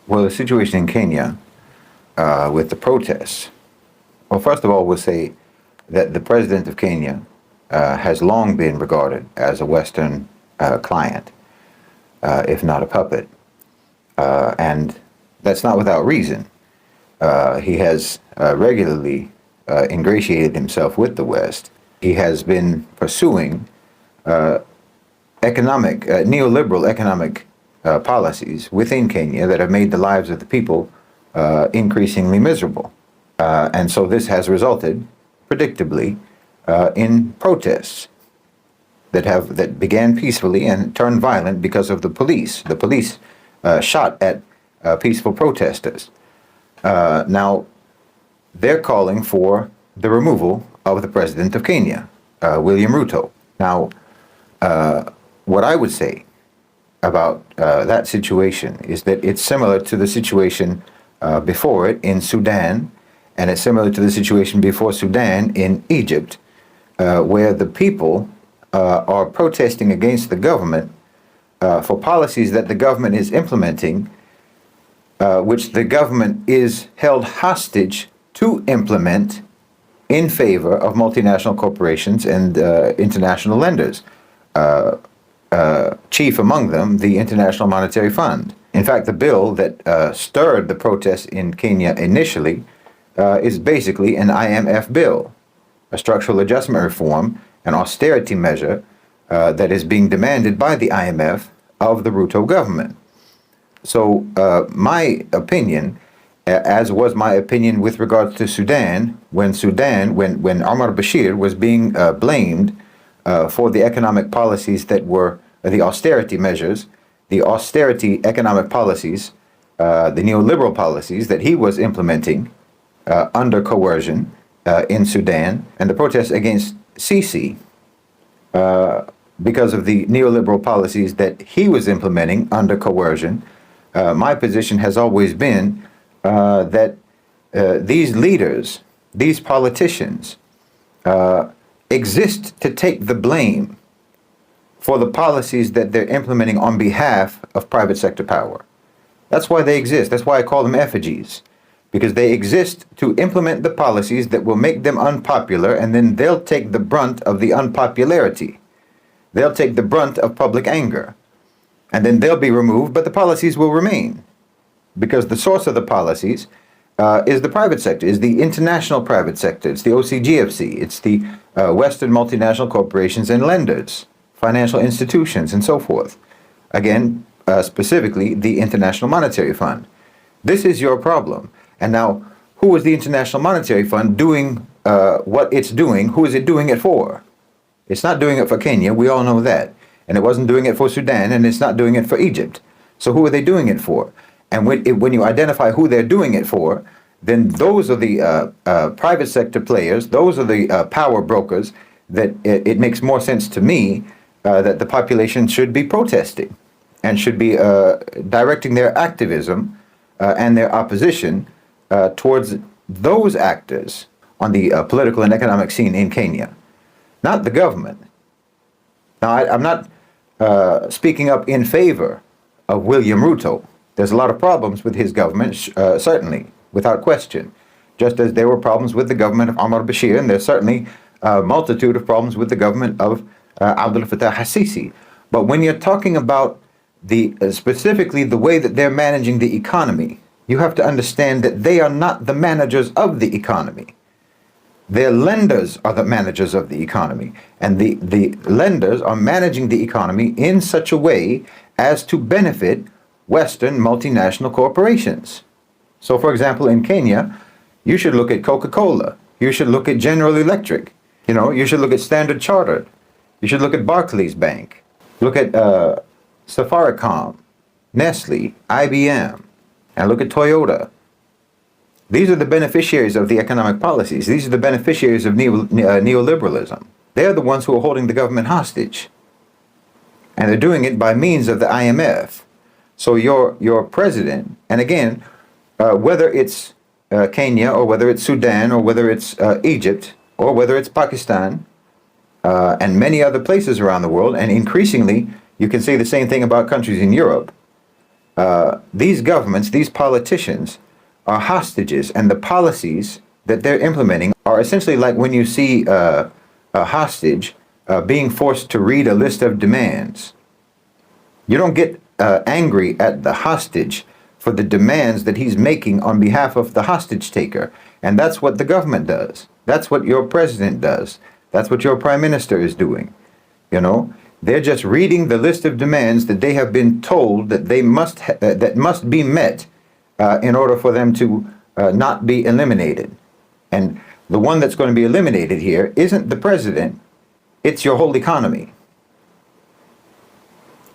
Well, the situation in Kenya with the protests. Well, first of all, we'll say that the president of Kenya has long been regarded as a Western client, if not a puppet. And that's not without reason. He has regularly ingratiated himself with the West. He has been pursuing neoliberal economic policies within Kenya that have made the lives of the people increasingly miserable. And so this has resulted, predictably, in protests that began peacefully and turned violent because of the police. The police shot at peaceful protesters. Now, they're calling for the removal of the president of Kenya, William Ruto. Now, what I would say about that situation is that it's similar to the situation before it in Sudan, and it's similar to the situation before Sudan in Egypt, where the people are protesting against the government for policies that the government is implementing, which the government is held hostage to implement in favor of multinational corporations and international lenders. Chief among them, the International Monetary Fund. In fact, the bill that stirred the protests in Kenya initially is basically an IMF bill, a structural adjustment reform, an austerity measure that is being demanded by the IMF of the Ruto government. So my opinion, as was my opinion with regards to Sudan, when Omar Bashir was being blamed for the economic policies that were the austerity measures, the austerity economic policies, the neoliberal policies that he was implementing under coercion in Sudan, and the protests against Sisi because of the neoliberal policies that he was implementing under coercion. My position has always been that these leaders, these politicians, exist to take the blame for the policies that they're implementing on behalf of private sector power. That's why they exist. That's why I call them effigies, because they exist to implement the policies that will make them unpopular, and then they'll take the brunt of the unpopularity. They'll take the brunt of public anger, and then they'll be removed, but the policies will remain, because the source of the policies is the private sector, is the international private sector. It's the OCGFC. It's the Western multinational corporations and lenders, financial institutions, and so forth. Again, specifically, the International Monetary Fund. This is your problem. And now, who is the International Monetary Fund doing what it's doing? Who is it doing it for? It's not doing it for Kenya. We all know that. And it wasn't doing it for Sudan, and it's not doing it for Egypt. So who are they doing it for? And when you identify who they're doing it for, then those are the private sector players, those are the power brokers that it makes more sense to me that the population should be protesting and should be directing their activism and their opposition towards those actors on the political and economic scene in Kenya, not the government. Now, I'm not speaking up in favor of William Ruto. There's a lot of problems with his government, certainly, without question, just as there were problems with the government of Omar Bashir, and there's certainly a multitude of problems with the government of Abdel Fattah al-Sisi. But when you're talking about specifically the way that they're managing the economy, you have to understand that they are not the managers of the economy. Their lenders are the managers of the economy, and the lenders are managing the economy in such a way as to benefit Western multinational corporations. So, for example, in Kenya, you should look at Coca-Cola. You should look at General Electric. You should look at Standard Chartered. You should look at Barclays Bank. Look at Safaricom, Nestle, IBM, and look at Toyota. These are the beneficiaries of the economic policies. These are the beneficiaries of neoliberalism. They're the ones who are holding the government hostage. And they're doing it by means of the IMF. So your president, and again, whether it's Kenya or whether it's Sudan or whether it's Egypt or whether it's Pakistan and many other places around the world, and increasingly you can say the same thing about countries in Europe, These governments, these politicians, are hostages, and the policies that they're implementing are essentially like when you see a hostage being forced to read a list of demands. You don't get angry at the hostage for the demands that he's making on behalf of the hostage taker. And that's what the government does. That's what your president does. That's what your prime minister is doing. You know, they're just reading the list of demands that they have been told that they that must be met in order for them to not be eliminated. And the one that's going to be eliminated here isn't the president, it's your whole economy.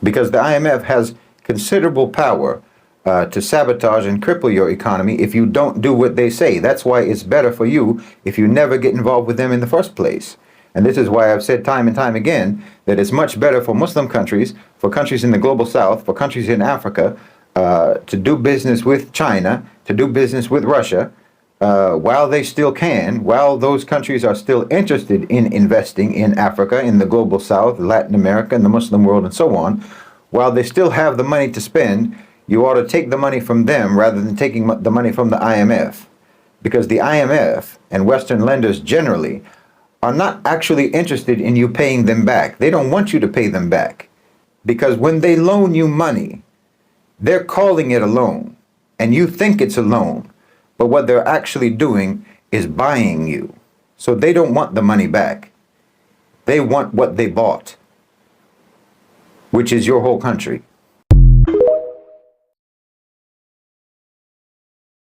Because the IMF has considerable power to sabotage and cripple your economy if you don't do what they say. That's why it's better for you if you never get involved with them in the first place. And this is why I've said time and time again that it's much better for Muslim countries, for countries in the global south, for countries in Africa, to do business with China, to do business with Russia, while they still can, while those countries are still interested in investing in Africa, in the global south, Latin America, and the Muslim world, and so on, while they still have the money to spend, you ought to take the money from them rather than taking the money from the IMF. Because the IMF and Western lenders generally are not actually interested in you paying them back. They don't want you to pay them back. Because when they loan you money, they're calling it a loan, and you think it's a loan. But what they're actually doing is buying you. So they don't want the money back. They want what they bought, which is your whole country.